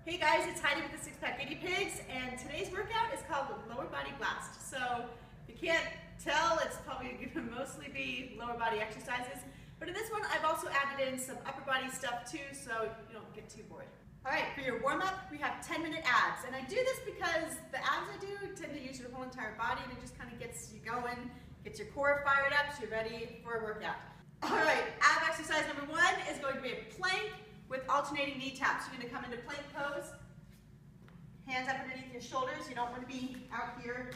Hey guys, it's Heidi with the Six Pack Guinea Pigs, and today's workout is called the lower body blast. So if you can't tell, it's probably going to mostly be lower body exercises. But in this one, I've also added in some upper body stuff too, so you don't get too bored. All right, for your warm-up, we have 10-minute abs. And I do this because the abs I do tend to use your whole entire body, and it just kind of gets you going, gets your core fired up, so you're ready for a workout. All right, ab exercise number one is going to be a plank with alternating knee taps. You're going to come into plank pose, hands up underneath your shoulders. You don't want to be out here,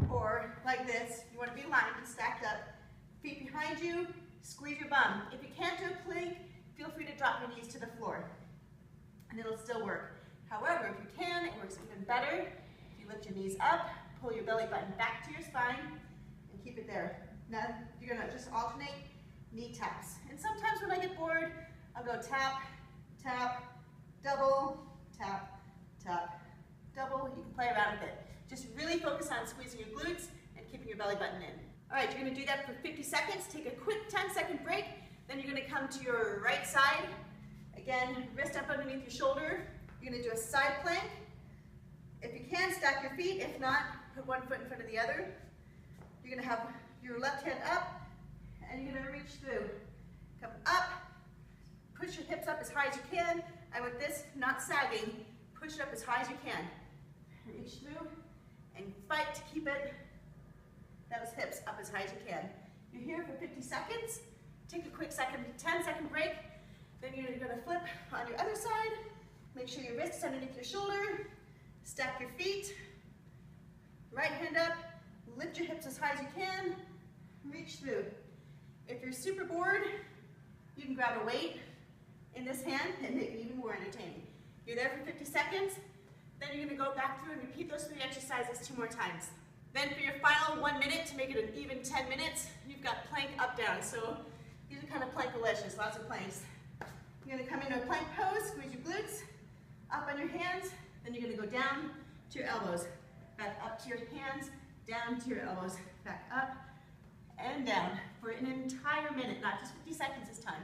or like this. You want to be lined and stacked up. Feet behind you, squeeze your bum. If you can't do a plank, feel free to drop your knees to the floor, and it'll still work. However, if you can, it works even better. If you lift your knees up, pull your belly button back to your spine, and keep it there. Now, you're going to just alternate knee taps. And sometimes when I get bored, I'll go tap, tap, double, tap, tap, double. You can play around with it. Just really focus on squeezing your glutes and keeping your belly button in. All right, you're going to do that for 50 seconds. Take a quick 10-second break. Then you're going to come to your right side. Again, wrist up underneath your shoulder. You're going to do a side plank. If you can, stack your feet. If not, put one foot in front of the other. You're going to have your left hand up, and you're going to reach through. Come up, push your hips up as high as you can, and with this not sagging, push it up as high as you can. Reach through and fight to keep it, those hips up as high as you can. You're here for 50 seconds. Take a quick 10-second break. Then you're going to flip on your other side. Make sure your wrist is underneath your shoulder. Stack your feet. Right hand up. Lift your hips as high as you can. Reach through. If you're super bored, you can grab a weight in this hand and make it even more entertaining. You're there for 50 seconds, then you're going to go back through and repeat those 3 exercises 2 more times. Then for your final 1 minute, to make it an even 10 minutes, you've got plank up down. So these are kind of plankalicious, lots of planks. You're going to come into a plank pose, squeeze your glutes, up on your hands, then you're going to go down to your elbows, back up to your hands, down to your elbows, back up, and down for an entire minute, not just 50 seconds this time.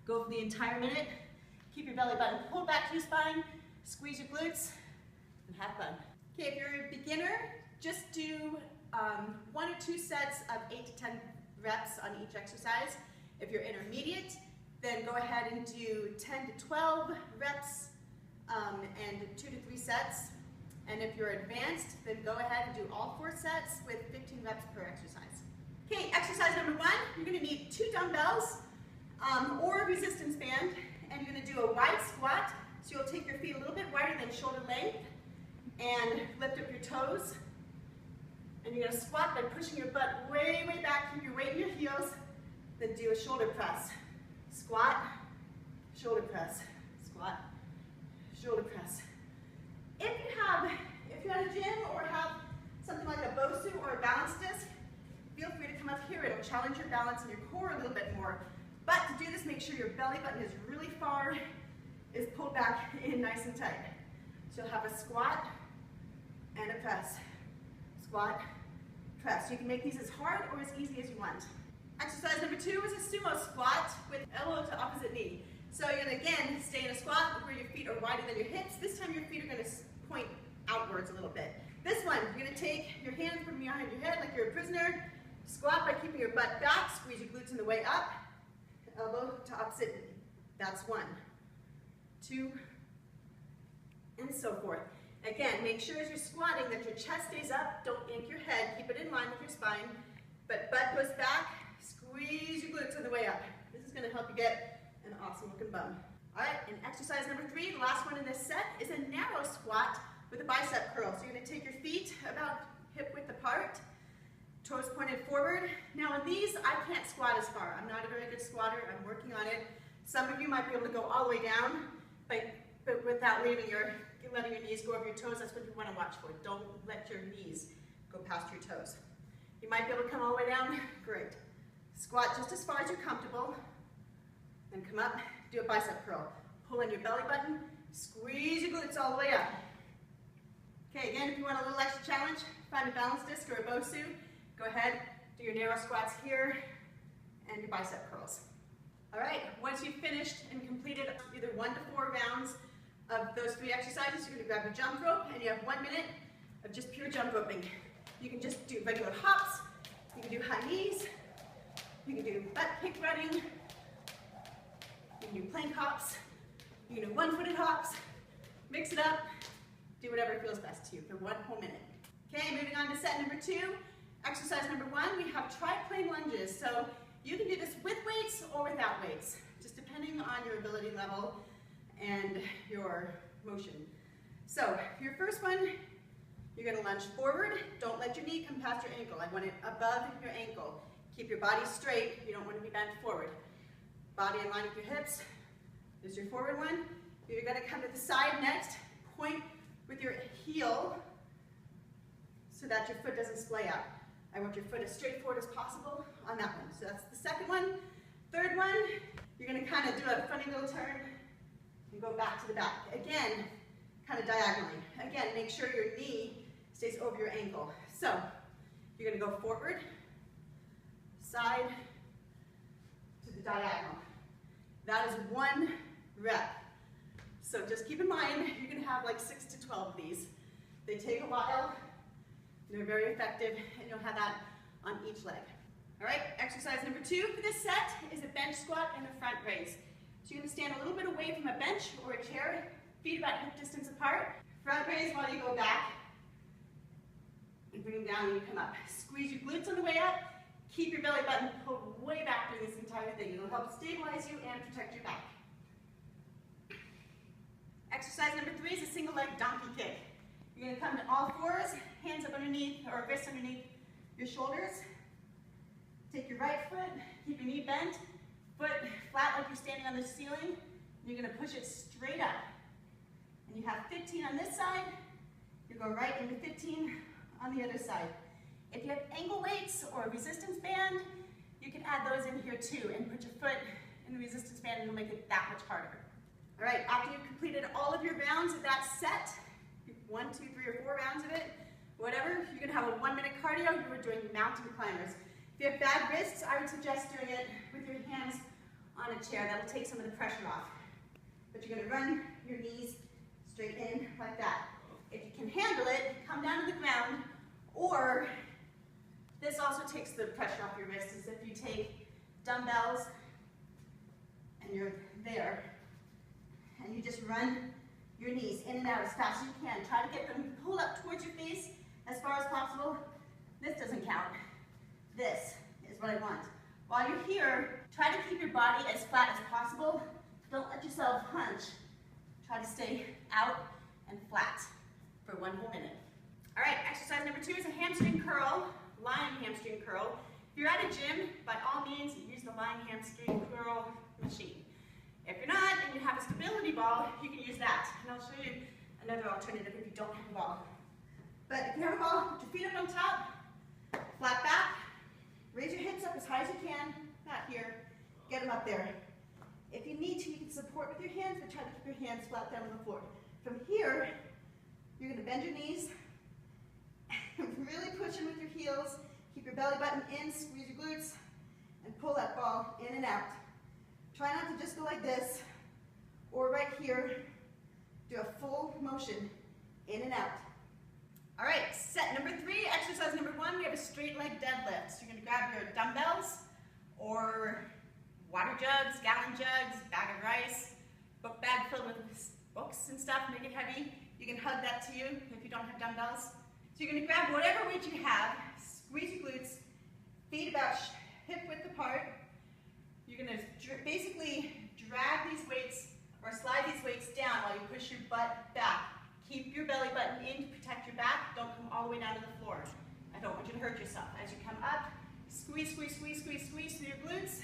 Go for the entire minute. Keep your belly button pulled back to your spine, squeeze your glutes, and have fun. Okay, if you're a beginner, just do 1 or 2 sets of 8 to 10 reps on each exercise. If you're intermediate, then go ahead and do 10 to 12 reps and 2 to 3 sets. And if you're advanced, then go ahead and do all 4 sets with 15 reps per exercise. Okay, exercise number 1, you're going to need 2 dumbbells or a resistance band, and you're going to do a wide squat. So you'll take your feet a little bit wider than shoulder length and lift up your toes. And you're going to squat by pushing your butt way, way back, keep your weight in your heels, then do a shoulder press. Squat, shoulder press, squat, shoulder press. If you're at a gym or have something like a BOSU or a balance disc, feel free to come up here. It'll challenge your balance and your core a little bit more. But to do this, make sure your belly button is really far, is pulled back in nice and tight. So you'll have a squat and a press. Squat, press. You can make these as hard or as easy as you want. Exercise number 2 is a sumo squat with elbow to opposite knee. So you're going to, again, stay in a squat where your feet are wider than your hips. This time your feet are going to point outwards a little bit. This one, you're going to take your hands from behind your head like you're a prisoner. Squat by keeping your butt back, squeeze your glutes on the way up, elbow to opposite knee. That's 1, 2, and so forth. Again, make sure as you're squatting that your chest stays up, don't yank your head, keep it in line with your spine, but butt goes back, squeeze your glutes on the way up. This is going to help you get an awesome looking bum. All right, and exercise number 3, the last one in this set, is a narrow squat with a bicep curl. So you're going to take your feet about hip width apart, toes pointed forward. Now in these, I can't squat as far. I'm not a very good squatter. I'm working on it. Some of you might be able to go all the way down, but without letting your knees go over your toes. That's what you want to watch for. Don't let your knees go past your toes. You might be able to come all the way down. Great. Squat just as far as you're comfortable. Then come up, do a bicep curl. Pull in your belly button, squeeze your glutes all the way up. Okay, again, if you want a little extra challenge, find a balance disc or a BOSU. Go ahead, do your narrow squats here and your bicep curls. All right, once you've finished and completed either 1 to 4 rounds of those 3 exercises, you're gonna grab your jump rope and you have 1 minute of just pure jump roping. You can just do regular hops, you can do high knees, you can do butt kick running, you can do plank hops, you can do one-footed hops, mix it up, do whatever feels best to you for 1 whole minute. Okay, moving on to set number 2. Exercise number 1, we have tri-plane lunges. So you can do this with weights or without weights, just depending on your ability level and your motion. So for your first one, you're gonna lunge forward. Don't let your knee come past your ankle. I want it above your ankle. Keep your body straight. You don't want to be bent forward. Body in line with your hips. There's your forward one. You're gonna come to the side next. Point with your heel so that your foot doesn't splay out. I want your foot as straight forward as possible on that one. So that's the second one. Third one, you're gonna kind of do a funny little turn and go back to the back. Again, kind of diagonally. Again, make sure your knee stays over your ankle. So you're gonna go forward, side, to the diagonal. That is 1 rep. So just keep in mind, you're gonna have like 6 to 12 of these. They take a while, they're very effective, and you'll have that on each leg. All right, exercise number 2 for this set is a bench squat and a front raise. So you're gonna stand a little bit away from a bench or a chair, feet about hip distance apart. Front raise while you go back, and bring them down when you come up. Squeeze your glutes on the way up, keep your belly button pulled way back through this entire thing. It'll help stabilize you and protect your back. Exercise number 3 is a single leg donkey kick. You're gonna come to all 4s, hands up underneath, or wrists underneath your shoulders. Take your right foot, keep your knee bent, foot flat like you're standing on the ceiling. You're gonna push it straight up. And you have 15 on this side, you go right into 15 on the other side. If you have ankle weights or a resistance band, you can add those in here too and put your foot in the resistance band and it'll make it that much harder. All right, after you've completed all of your rounds of that set, 1, 2, 3, or 4 rounds of it, whatever, you're gonna have a 1 minute cardio. You are doing mountain climbers. If you have bad wrists, I would suggest doing it with your hands on a chair. That'll take some of the pressure off. But you're gonna run your knees straight in like that. If you can handle it, come down to the ground, or this also takes the pressure off your wrists, is if you take dumbbells and you're there, and you just run your knees in and out as fast as you can. Try to get them pulled up towards your face as far as possible. This doesn't count. This is what I want. While you're here, try to keep your body as flat as possible. Don't let yourself hunch. Try to stay out and flat for 1 whole minute. All right, exercise number 2 is a hamstring curl, lying hamstring curl. If you're at a gym, by all means, use the lying hamstring curl machine. If you're not and you have a stability ball, you can use that. And I'll show you another alternative if you don't have a ball. But if you have a ball, put your feet up on top, flat back, raise your hips up as high as you can, not here, get them up there. If you need to, you can support with your hands, but try to keep your hands flat down on the floor. From here, you're gonna bend your knees, really push in with your heels, keep your belly button in, squeeze your glutes, and pull that ball in and out. Try not to just go like this, or right here, do a full motion, in and out. All right, set number 3, exercise number 1, we have a straight leg deadlift. So you're gonna grab your dumbbells, or water jugs, gallon jugs, bag of rice, book bag filled with books and stuff, make it heavy. You can hug that to you if you don't have dumbbells. So you're gonna grab whatever weight you have, squeeze your glutes, feet about hip width apart. You're gonna basically drag these weights or slide these weights down while you push your butt back. Keep your belly button in to protect your back. Don't come all the way down to the floor. I don't want you to hurt yourself. As you come up, squeeze, squeeze, squeeze, squeeze, squeeze through your glutes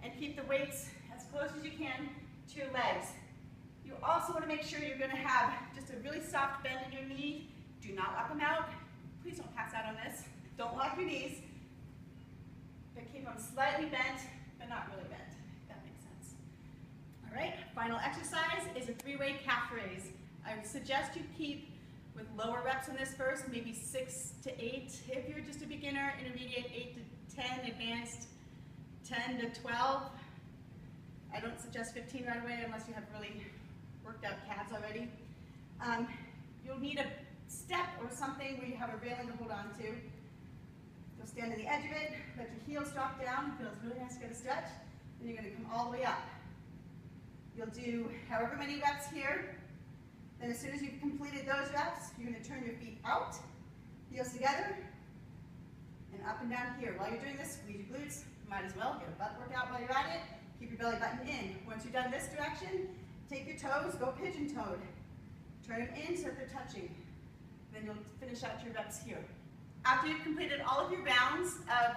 and keep the weights as close as you can to your legs. You also want to make sure you're going to have just a really soft bend in your knee. Do not lock them out. Please don't pass out on this. Don't lock your knees, but keep them slightly bent, but not really bent, if that makes sense. All right, final exercise is a 3-way calf raise. I would suggest you keep with lower reps on this first, maybe 6 to 8. If you're just a beginner, intermediate, 8 to 10, advanced, 10 to 12. I don't suggest 15 right away unless you have really worked out calves already. You'll need a step or something where you have a railing to hold on to. You'll stand on the edge of it, let your heels drop down. It feels really nice to get a stretch. Then you're going to come all the way up. You'll do however many reps here. Then as soon as you've completed those reps, you're going to turn your feet out, heels together, and up and down here. While you're doing this, squeeze your glutes. You might as well get a butt workout while you're at it. Keep your belly button in. Once you've done this direction, take your toes, go pigeon-toed. Turn them in so that they're touching. Then you'll finish out your reps here. After you've completed all of your rounds of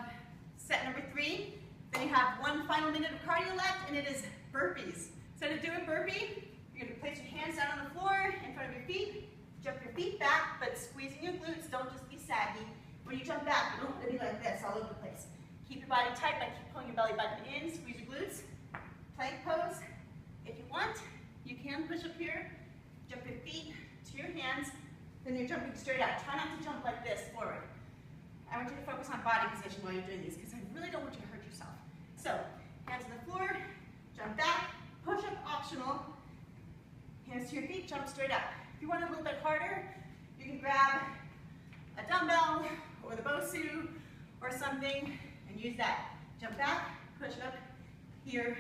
set number 3, then you have 1 final minute of cardio left, and it is burpees. So to do a burpee, you're going to place your hands down on the floor in front of your feet, jump your feet back, but squeezing your glutes, don't just be saggy. When you jump back, you don't want to be like this all over the place. Keep your body tight by keep pulling your belly button in, squeeze your glutes. Plank pose. If you want, you can push up here, jump your feet to your hands, then you're jumping straight out. Try not to jump like this forward. I want you to focus on body position while you're doing these because I really don't want you to hurt yourself. So, hands on the floor, jump back, push up optional, hands to your feet, jump straight up. If you want it a little bit harder, you can grab a dumbbell or the BOSU or something and use that. Jump back, push up, here,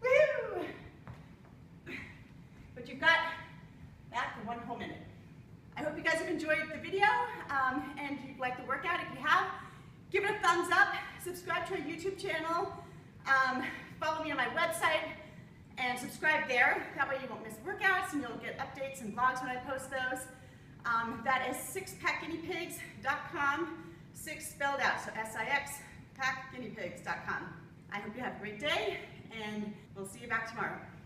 woo! But you've got that for 1 whole minute. I hope you guys have enjoyed the video and you like the workout. If you have, give it a thumbs up, subscribe to our YouTube channel, follow me on my website, and subscribe there. That way you won't miss workouts and you'll get updates and vlogs when I post those. That is sixpackguineapigs.com, 6 spelled out, so S-I-X, packguineapigs.com. I hope you have a great day, and we'll see you back tomorrow.